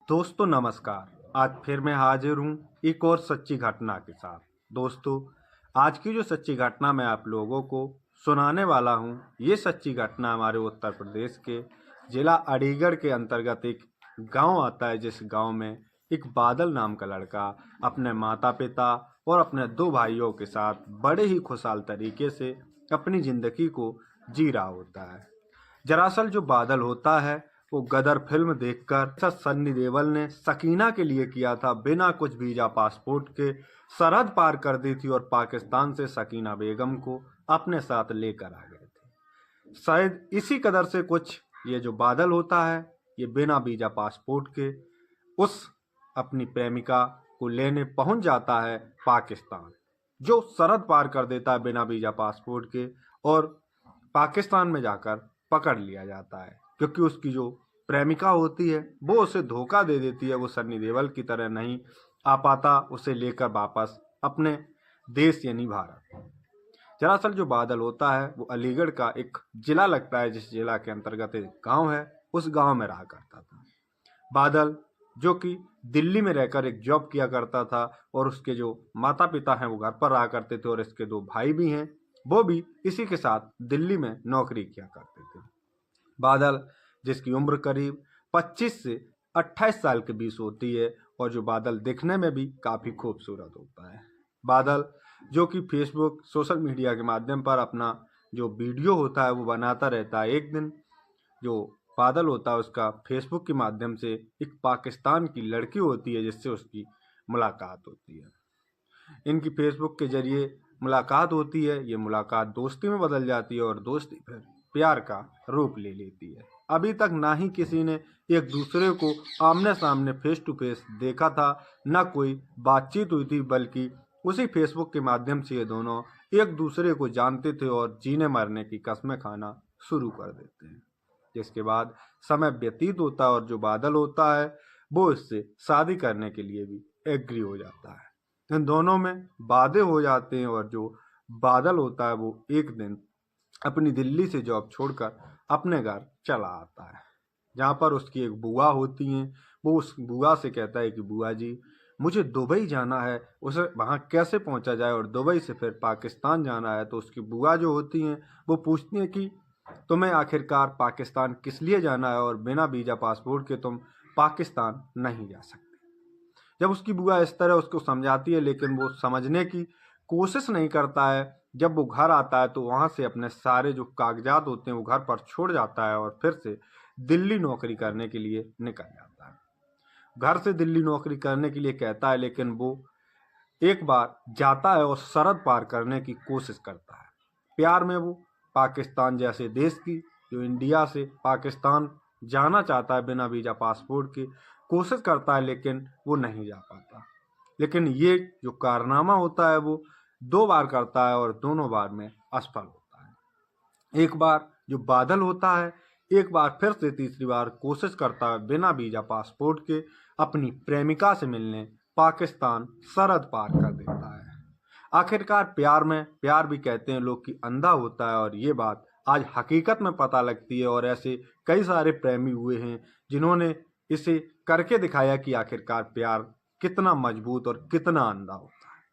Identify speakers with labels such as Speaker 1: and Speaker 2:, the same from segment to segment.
Speaker 1: दोस्तों नमस्कार। आज फिर मैं हाजिर हूँ एक और सच्ची घटना के साथ। दोस्तों, आज की जो सच्ची घटना मैं आप लोगों को सुनाने वाला हूँ, ये सच्ची घटना हमारे उत्तर प्रदेश के जिला अलीगढ़ के अंतर्गत एक गांव आता है, जिस गांव में एक बादल नाम का लड़का अपने माता पिता और अपने दो भाइयों के साथ बड़े ही खुशहाल तरीके से अपनी ज़िंदगी को जी रहा होता है। दरअसल जो बादल होता है वो गदर फिल्म देखकर सन्नी देओल ने सकीना के लिए किया था। बिना कुछ वीजा पासपोर्ट के सरहद पार कर दी थी और पाकिस्तान से सकीना बेगम को अपने साथ लेकर आ गए थे। शायद इसी कदर से कुछ ये जो बादल होता है, ये बिना वीजा पासपोर्ट के उस अपनी प्रेमिका को लेने पहुंच जाता है पाकिस्तान, जो सरहद पार कर देता है बिना वीजा पासपोर्ट के, और पाकिस्तान में जाकर पकड़ लिया जाता है। क्योंकि उसकी जो प्रेमिका होती है वो उसे धोखा दे देती है, वो सन्नी देओल की तरह नहीं आ पाता उसे लेकर वापस अपने देश यानी भारत। दरअसल जो बादल होता है वो अलीगढ़ का एक जिला लगता है, जिस जिला के अंतर्गत एक गांव है, उस गांव में रहा करता था बादल, जो कि दिल्ली में रहकर एक जॉब किया करता था। और उसके जो माता पिता हैं वो घर पर रहा करते थे, और इसके दो भाई भी हैं, वो भी इसी के साथ दिल्ली में नौकरी किया करते थे। बादल, जिसकी उम्र करीब 25 से 28 साल के बीच होती है, और जो बादल दिखने में भी काफ़ी खूबसूरत होता है। बादल, जो कि फेसबुक सोशल मीडिया के माध्यम पर अपना जो वीडियो होता है वो बनाता रहता है। एक दिन जो बादल होता है उसका फेसबुक के माध्यम से एक पाकिस्तान की लड़की होती है, जिससे उसकी मुलाकात होती है। इनकी फेसबुक के जरिए मुलाकात होती है। ये मुलाकात दोस्ती में बदल जाती है और दोस्ती फिर प्यार का रूप ले लेती है। अभी तक ना ही किसी ने एक दूसरे को आमने सामने फेस टू फेस देखा था, ना कोई बातचीत हुई थी, बल्कि उसी फेसबुक के माध्यम से ये दोनों एक दूसरे को जानते थे और जीने मरने की कस्में खाना शुरू कर देते हैं। जिसके बाद समय व्यतीत होता है और जो बादल होता है वो इससे शादी करने के लिए भी एग्री हो जाता है। इन दोनों में वादे हो जाते हैं, और जो बादल होता है वो एक दिन अपनी दिल्ली से जॉब छोड़कर अपने घर चला आता है, जहाँ पर उसकी एक बुआ होती हैं। वो उस बुआ से कहता है कि बुआ जी, मुझे दुबई जाना है, उसे वहाँ कैसे पहुँचा जाए, और दुबई से फिर पाकिस्तान जाना है। तो उसकी बुआ जो होती हैं वो पूछती हैं कि तुम्हें आखिरकार पाकिस्तान किस लिए जाना है, और बिना वीजा पासपोर्ट के तुम पाकिस्तान नहीं जा सकते। जब उसकी बुआ इस तरह उसको समझाती है, लेकिन वो समझने की कोशिश नहीं करता है। जब वो घर आता है तो वहाँ से अपने सारे जो कागजात होते हैं वो घर पर छोड़ जाता है, और फिर से दिल्ली नौकरी करने के लिए निकल जाता है। घर से दिल्ली नौकरी करने के लिए कहता है, लेकिन वो एक बार जाता है और सरहद पार करने की कोशिश करता है। प्यार में वो पाकिस्तान जैसे देश की, जो इंडिया से पाकिस्तान जाना चाहता है बिना वीजा पासपोर्ट के, कोशिश करता है, लेकिन वो नहीं जा पाता। लेकिन ये जो कारनामा होता है वो 2 बार करता है, और दोनों बार में असफल होता है। एक बार जो बादल होता है, एक बार फिर से तीसरी बार कोशिश करता है बिना वीजा पासपोर्ट के अपनी प्रेमिका से मिलने पाकिस्तान सरहद पार कर देता है। आखिरकार प्यार भी कहते हैं लोग कि अंधा होता है, और ये बात आज हकीकत में पता लगती है। और ऐसे कई सारे प्रेमी हुए हैं जिन्होंने इसे करके दिखाया कि आखिरकार प्यार कितना मजबूत और कितना अंधा होता है।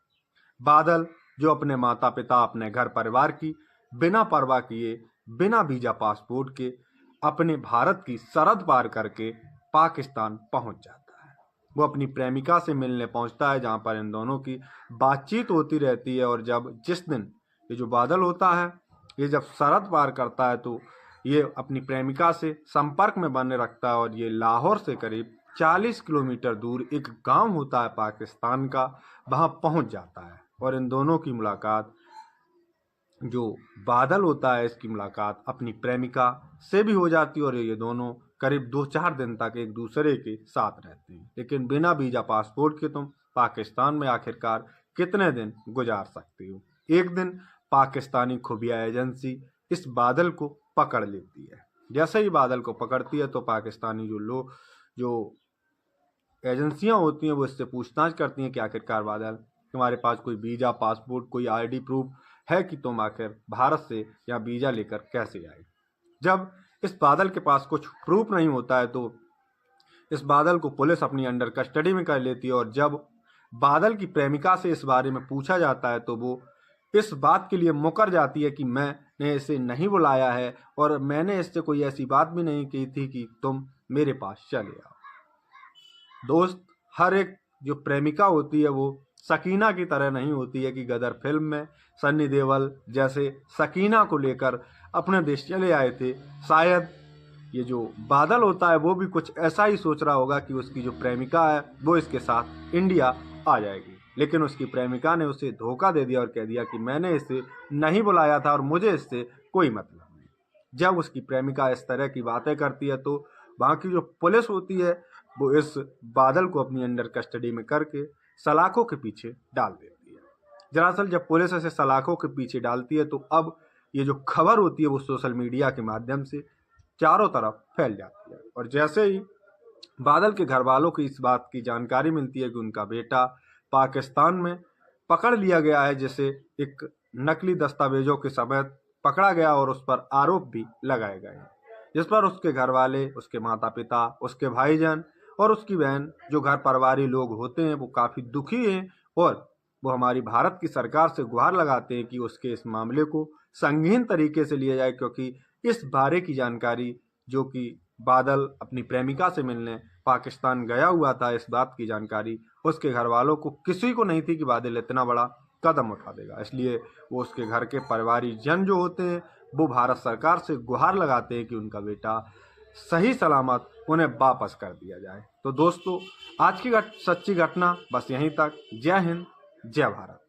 Speaker 1: बादल, जो अपने माता पिता, अपने घर परिवार की बिना परवाह किए, बिना वीजा पासपोर्ट के अपने भारत की सरहद पार करके पाकिस्तान पहुंच जाता है। वो अपनी प्रेमिका से मिलने पहुंचता है, जहां पर इन दोनों की बातचीत होती रहती है। और जिस दिन ये जो बादल होता है, ये जब सरहद पार करता है तो ये अपनी प्रेमिका से संपर्क में बने रखता है, और ये लाहौर से करीब 40 किलोमीटर दूर एक गांव होता है पाकिस्तान का, वहां पहुंच जाता है। और इन दोनों की मुलाकात, जो बादल होता है इसकी मुलाकात अपनी प्रेमिका से भी हो जाती है, और ये दोनों करीब 2-4 दिन तक एक दूसरे के साथ रहते हैं। लेकिन बिना वीजा पासपोर्ट के तुम पाकिस्तान में आखिरकार कितने दिन गुजार सकते हो। एक दिन पाकिस्तानी खुफिया एजेंसी इस बादल को पकड़ लेती है। जैसे ही बादल को पकड़ती है तो पाकिस्तानी जो एजेंसियां होती हैं वो इससे पूछताछ करती हैं कि आखिरकार बादल, तुम्हारे पास कोई वीजा पासपोर्ट, कोई आईडी प्रूफ है कि तुम आखिर भारत से या वीजा लेकर कैसे आए। जब इस बादल के पास कुछ प्रूफ नहीं होता है तो इस बादल को पुलिस अपनी अंडर कस्टडी में कर लेती है और जब बादल की प्रेमिका से इस बारे में पूछा जाता है तो वो इस बात के लिए मुकर जाती है कि मैंने इसे नहीं बुलाया है और मैंने इससे कोई ऐसी बात भी नहीं की थी कि तुम मेरे पास चले आओ। दोस्त, हर एक जो प्रेमिका होती है वो सकीना की तरह नहीं होती है कि गदर फिल्म में सन्नी देओल जैसे सकीना को लेकर अपने देश चले आए थे। शायद ये जो बादल होता है वो भी कुछ ऐसा ही सोच रहा होगा कि उसकी जो प्रेमिका है वो इसके साथ इंडिया आ जाएगी, लेकिन उसकी प्रेमिका ने उसे धोखा दे दिया और कह दिया कि मैंने इसे नहीं बुलाया था और मुझे इससे कोई मतलब नहीं। जब उसकी प्रेमिका इस तरह की बातें करती है तो वहाँ की जो पुलिस होती है वो इस बादल को अपनी अंडर कस्टडी में करके सलाखों के पीछे डाल देती है। दरअसल जब पुलिस ऐसे सलाखों के पीछे डालती है तो अब ये जो खबर होती है वो सोशल मीडिया के माध्यम से चारों तरफ फैल जाती है और जैसे ही बादल के घर वालों को इस बात की जानकारी मिलती है कि उनका बेटा पाकिस्तान में पकड़ लिया गया है, जिसे एक नकली दस्तावेजों के समेत पकड़ा गया और उस पर आरोप भी लगाए गए हैं, जिस पर उसके घर वाले, उसके माता पिता, उसके भाईजान और उसकी बहन जो घर परिवारी लोग होते हैं वो काफ़ी दुखी हैं और वो हमारी भारत की सरकार से गुहार लगाते हैं कि उसके इस मामले को संगीन तरीके से लिया जाए, क्योंकि इस बारे की जानकारी जो कि बादल अपनी प्रेमिका से मिलने पाकिस्तान गया हुआ था, इस बात की जानकारी उसके घर वालों को किसी को नहीं थी कि बादल इतना बड़ा कदम उठा देगा। इसलिए वो उसके घर के परिवारी जन जो होते हैं वो भारत सरकार से गुहार लगाते हैं कि उनका बेटा सही सलामत उन्हें वापस कर दिया जाए। तो दोस्तों, आज की सच्ची घटना बस यहीं तक। जय हिंद, जय भारत।